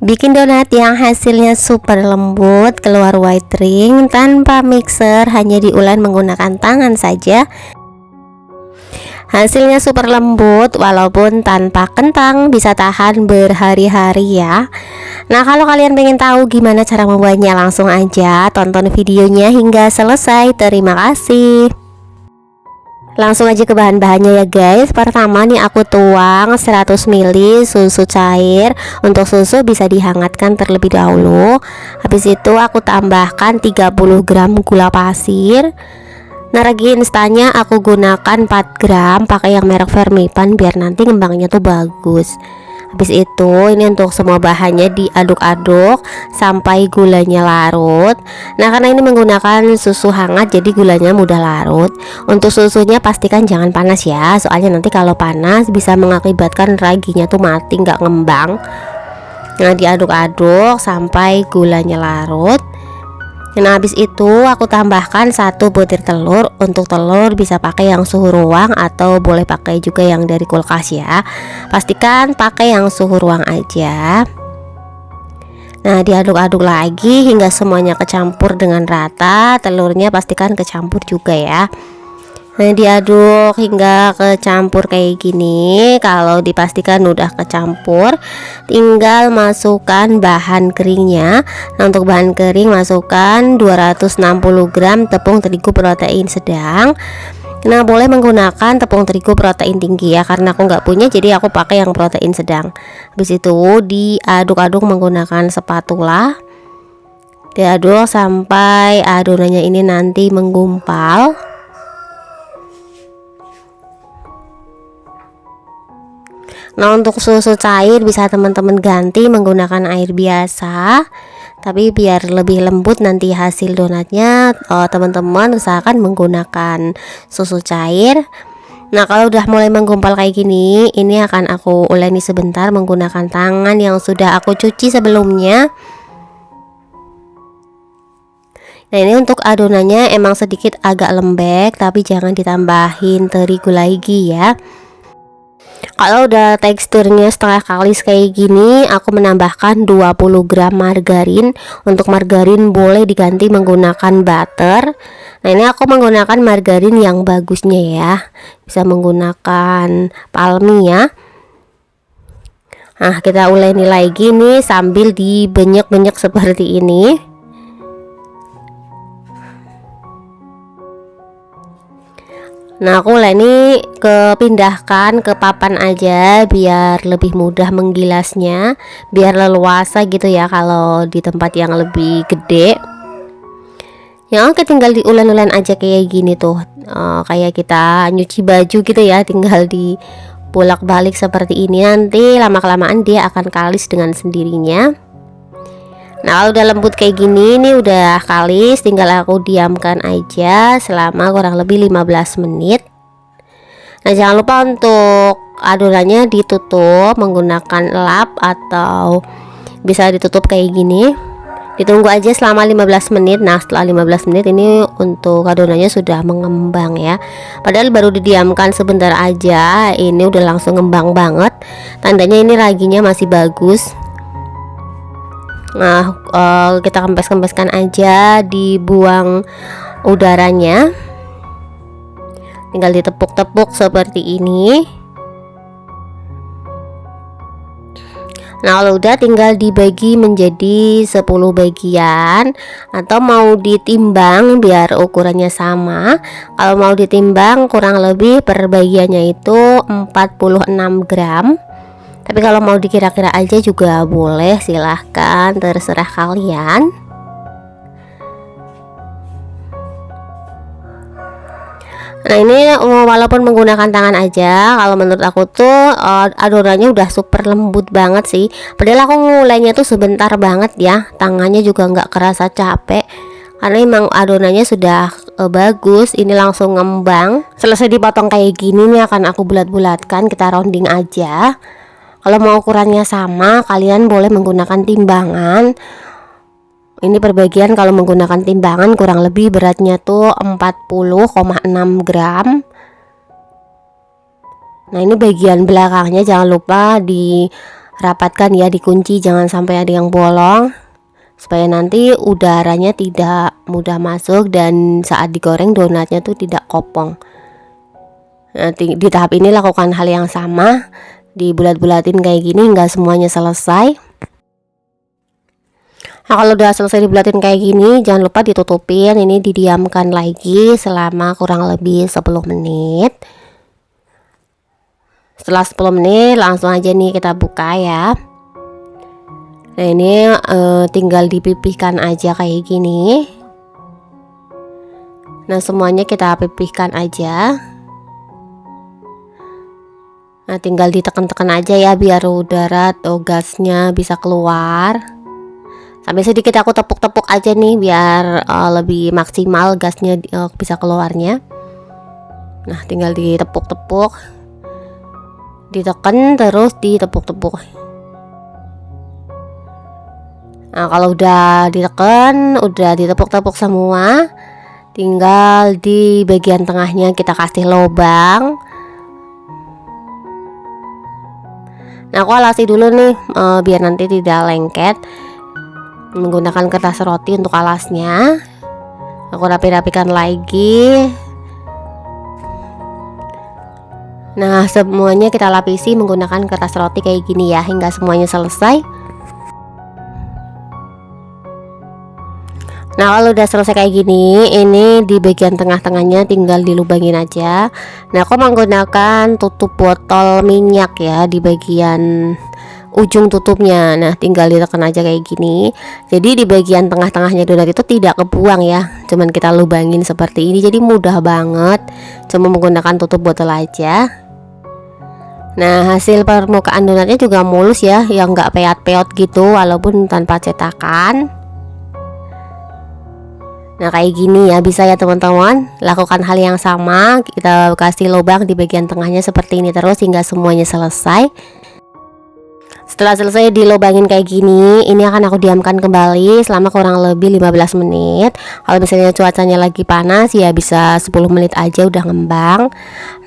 Bikin donat yang hasilnya super lembut, keluar white ring tanpa mixer, hanya diulen menggunakan tangan saja. Hasilnya super lembut walaupun tanpa kentang, bisa tahan berhari-hari ya. Nah, kalau kalian pengen tahu gimana cara membuatnya, langsung aja tonton videonya hingga selesai. Terima kasih. Langsung aja ke bahan-bahannya ya guys. Pertama nih aku tuang 100 ml susu cair. Untuk susu bisa dihangatkan terlebih dahulu. Habis itu aku tambahkan 30 gram gula pasir. Nah, ragi instannya aku gunakan 4 gram, pakai yang merek Fermipan biar nanti ngembangnya tuh bagus. Habis itu ini untuk semua bahannya diaduk-aduk sampai gulanya larut. Nah, karena ini menggunakan susu hangat jadi gulanya mudah larut. Untuk susunya pastikan jangan panas ya, soalnya nanti kalau panas bisa mengakibatkan raginya tuh mati, nggak ngembang. Nah, diaduk-aduk sampai gulanya larut. Nah, habis itu aku tambahkan 1 butir telur. Untuk telur bisa pakai yang suhu ruang atau boleh pakai juga yang dari kulkas ya. Pastikan pakai yang suhu ruang aja. Nah, diaduk-aduk lagi hingga semuanya kecampur dengan rata. Telurnya pastikan kecampur juga ya. Nah, diaduk hingga kecampur kayak gini. Kalau dipastikan udah kecampur, tinggal masukkan bahan keringnya. Nah, untuk bahan kering masukkan 260 gram tepung terigu protein sedang. Nah, boleh menggunakan tepung terigu protein tinggi ya, karena aku nggak punya jadi aku pakai yang protein sedang. Habis itu diaduk-aduk menggunakan spatula. Diaduk sampai adonannya ini nanti menggumpal. Nah, untuk susu cair bisa teman-teman ganti menggunakan air biasa, tapi biar lebih lembut nanti hasil donatnya, teman-teman usahakan menggunakan susu cair. Nah, kalau udah mulai menggumpal kayak gini, ini akan aku uleni sebentar menggunakan tangan yang sudah aku cuci sebelumnya. Nah, ini untuk adonannya emang sedikit agak lembek, tapi jangan ditambahin terigu lagi ya. Kalau udah teksturnya setengah kalis kayak gini, aku menambahkan 20 gram margarin. Untuk margarin boleh diganti menggunakan butter. Nah, ini aku menggunakan margarin yang bagusnya ya, bisa menggunakan palmi ya. Nah, kita uleni lagi nih sambil dibenyak-benyak seperti ini. Nah, aku uleni pindahkan ke papan aja biar lebih mudah menggilasnya, biar leluasa gitu ya kalau di tempat yang lebih gede. Ya, oke, tinggal diulen-ulen aja kayak gini tuh, kayak kita nyuci baju gitu ya, tinggal dibolak-balik seperti ini. Nanti lama-kelamaan dia akan kalis dengan sendirinya. Nah, kalau udah lembut kayak gini, ini udah kalis, tinggal aku diamkan aja selama kurang lebih 15 menit. Nah, jangan lupa untuk adonannya ditutup menggunakan lap atau bisa ditutup kayak gini. Ditunggu aja selama 15 menit. Nah, setelah 15 menit ini untuk adonannya sudah mengembang ya. Padahal baru didiamkan sebentar aja, ini udah langsung ngembang banget. Tandanya ini raginya masih bagus. Nah, kita kempes-kempeskan aja, dibuang udaranya. Tinggal ditepuk-tepuk seperti ini. Nah, kalau udah tinggal dibagi menjadi 10 bagian, atau mau ditimbang biar ukurannya sama. Kalau mau ditimbang kurang lebih per bagiannya itu 46 gram. Tapi kalau mau dikira-kira aja juga boleh, silahkan, terserah kalian. Nah, ini walaupun menggunakan tangan aja, kalau menurut aku tuh adonannya udah super lembut banget sih. Padahal aku ngulainya tuh sebentar banget ya, tangannya juga nggak kerasa capek. Karena emang adonannya sudah bagus, ini langsung ngembang. Selesai dipotong kayak gini nih akan aku bulat-bulatkan, kita rounding aja. Kalau mau ukurannya sama, kalian boleh menggunakan timbangan. Ini perbagian kalau menggunakan timbangan kurang lebih beratnya tuh 40,6 gram. Nah, ini bagian belakangnya jangan lupa rapatkan ya, dikunci, jangan sampai ada yang bolong, supaya nanti udaranya tidak mudah masuk dan saat digoreng donatnya tuh tidak kopong. Nanti di tahap ini lakukan hal yang sama, dibulat-bulatin kayak gini hingga semuanya selesai. Nah, kalau udah selesai dibulatin kayak gini, jangan lupa ditutupin. Ini didiamkan lagi selama kurang lebih 10 menit. Setelah 10 menit langsung aja nih kita buka ya. Nah, ini tinggal dipipihkan aja kayak gini. Nah, semuanya kita pipihkan aja. Nah, tinggal ditekan-tekan aja ya, biar udara atau gasnya bisa keluar. Sampai sedikit aku tepuk-tepuk aja nih, biar lebih maksimal gasnya bisa keluarnya. Nah, tinggal ditepuk-tepuk, ditekan terus ditepuk-tepuk. Nah, kalau udah ditekan, udah ditepuk-tepuk semua, tinggal di bagian tengahnya kita kasih lubang. Nah, aku alasi dulu nih biar nanti tidak lengket. Menggunakan kertas roti untuk alasnya. Aku rapi-rapikan lagi. Nah, semuanya kita lapisi menggunakan kertas roti kayak gini ya, hingga semuanya selesai. Nah, kalau udah selesai kayak gini, ini di bagian tengah-tengahnya tinggal dilubangin aja. Nah, aku menggunakan tutup botol minyak ya di bagian ujung tutupnya. Nah, tinggal ditekan aja kayak gini. Jadi di bagian tengah-tengahnya donat itu tidak kebuang ya, cuman kita lubangin seperti ini. Jadi mudah banget, cuma menggunakan tutup botol aja. Nah, hasil permukaan donatnya juga mulus ya, yang nggak peot-peot gitu walaupun tanpa cetakan. Nah, kayak gini ya, bisa ya teman-teman. Lakukan hal yang sama, kita kasih lubang di bagian tengahnya seperti ini terus hingga semuanya selesai. Setelah selesai dilubangin kayak gini, ini akan aku diamkan kembali selama kurang lebih 15 menit. Kalau misalnya cuacanya lagi panas ya bisa 10 menit aja udah ngembang.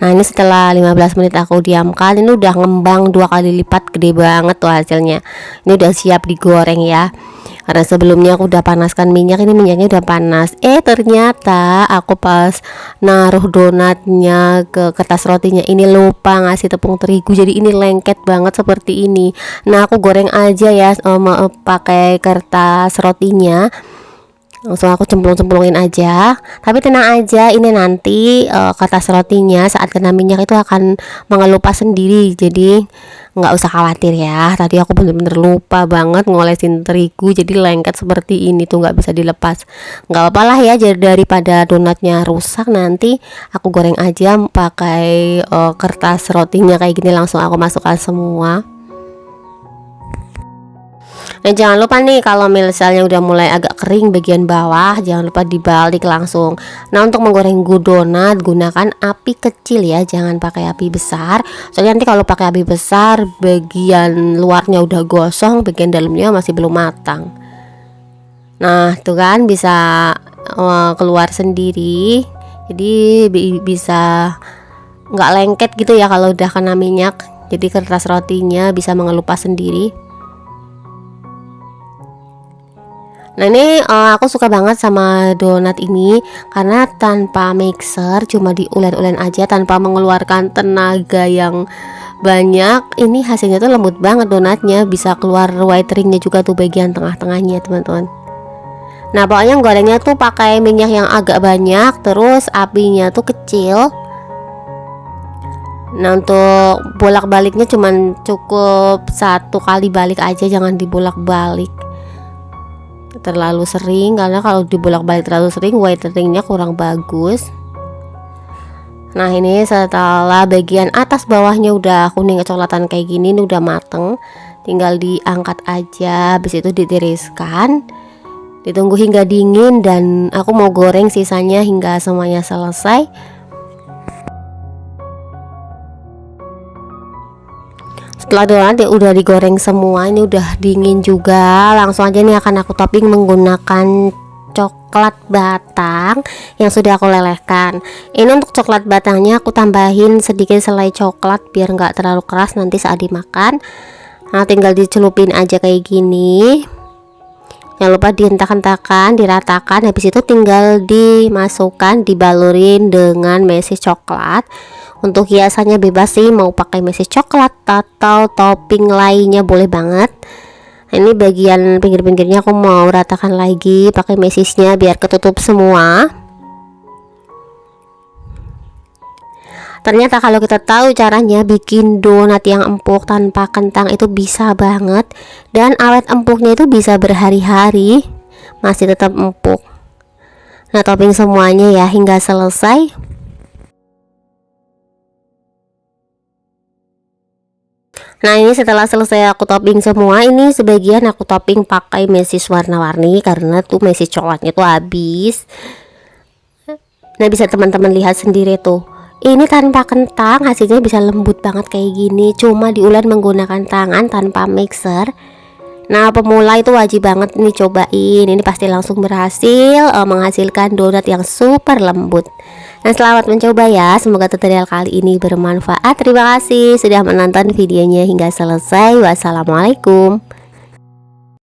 Nah, ini setelah 15 menit aku diamkan, ini udah ngembang 2 kali lipat, gede banget tuh hasilnya. Ini udah siap digoreng ya. Karena sebelumnya aku udah panaskan minyak, ini minyaknya udah panas. Ternyata aku pas naruh donatnya ke kertas rotinya ini lupa ngasih tepung terigu, jadi ini lengket banget seperti ini. Nah, aku goreng aja ya pakai kertas rotinya. Langsung aku cemplung-cemplungin aja. Tapi tenang aja, ini nanti kertas rotinya saat kena minyak itu akan mengelupas sendiri. Jadi nggak usah khawatir ya. Tadi aku bener-bener lupa banget ngolesin terigu, jadi lengket seperti ini tuh, nggak bisa dilepas. Nggak apa-apa lah ya, jadi daripada donatnya rusak, nanti aku goreng aja pakai kertas rotinya kayak gini. Langsung aku masukkan semua. Nah, jangan lupa nih kalau misalnya udah mulai agak kering bagian bawah, jangan lupa dibalik langsung. Nah, untuk menggoreng donat gunakan api kecil ya, jangan pakai api besar. Soalnya nanti kalau pakai api besar, bagian luarnya udah gosong, bagian dalamnya masih belum matang. Nah, tuh kan bisa keluar sendiri. Jadi bisa nggak lengket gitu ya kalau udah kena minyak. Jadi kertas rotinya bisa mengelupas sendiri. Nah, ini aku suka banget sama donat ini karena tanpa mixer, cuma diulen-ulen aja tanpa mengeluarkan tenaga yang banyak. Ini hasilnya tuh lembut banget donatnya, bisa keluar white ringnya juga tuh bagian tengah-tengahnya teman-teman. Nah, pokoknya gorengnya tuh pakai minyak yang agak banyak, terus apinya tuh kecil. Nah, untuk bolak-baliknya cuman cukup 1 kali balik aja, jangan dibolak-balik terlalu sering, karena kalau dibolak-balik terlalu sering white ringnya kurang bagus. Nah, ini setelah bagian atas bawahnya udah kuning kecoklatan kayak gini, ini udah mateng, tinggal diangkat aja, habis itu ditiriskan, ditunggu hingga dingin, dan aku mau goreng sisanya hingga semuanya selesai. Setelah donat udah digoreng semua, ini udah dingin juga, langsung aja nih akan aku topping menggunakan coklat batang yang sudah aku lelehkan. Ini untuk coklat batangnya aku tambahin sedikit selai coklat biar nggak terlalu keras nanti saat dimakan. Nah, tinggal dicelupin aja kayak gini. Jangan lupa dihentak-hentakan, diratakan. Habis itu tinggal dimasukkan, dibalurin dengan mesis coklat. Untuk hiasannya bebas sih, mau pakai mesis coklat atau topping lainnya boleh banget. Nah, ini bagian pinggir-pinggirnya aku mau ratakan lagi pakai mesisnya biar ketutup semua. Ternyata kalau kita tahu caranya bikin donat yang empuk tanpa kentang itu bisa banget, dan awet empuknya itu bisa berhari-hari masih tetap empuk. Nah, topping semuanya ya hingga selesai. Nah, ini setelah selesai aku topping semua, ini sebagian aku topping pakai mesis warna-warni karena tuh mesis coklatnya tuh habis. Nah, bisa teman-teman lihat sendiri tuh. Ini tanpa kentang hasilnya bisa lembut banget kayak gini, cuma diulek menggunakan tangan tanpa mixer. Nah, pemula itu wajib banget nih cobain. Ini pasti langsung berhasil menghasilkan donat yang super lembut. Dan selamat mencoba ya. Semoga tutorial kali ini bermanfaat. Terima kasih sudah menonton videonya hingga selesai. Wassalamualaikum.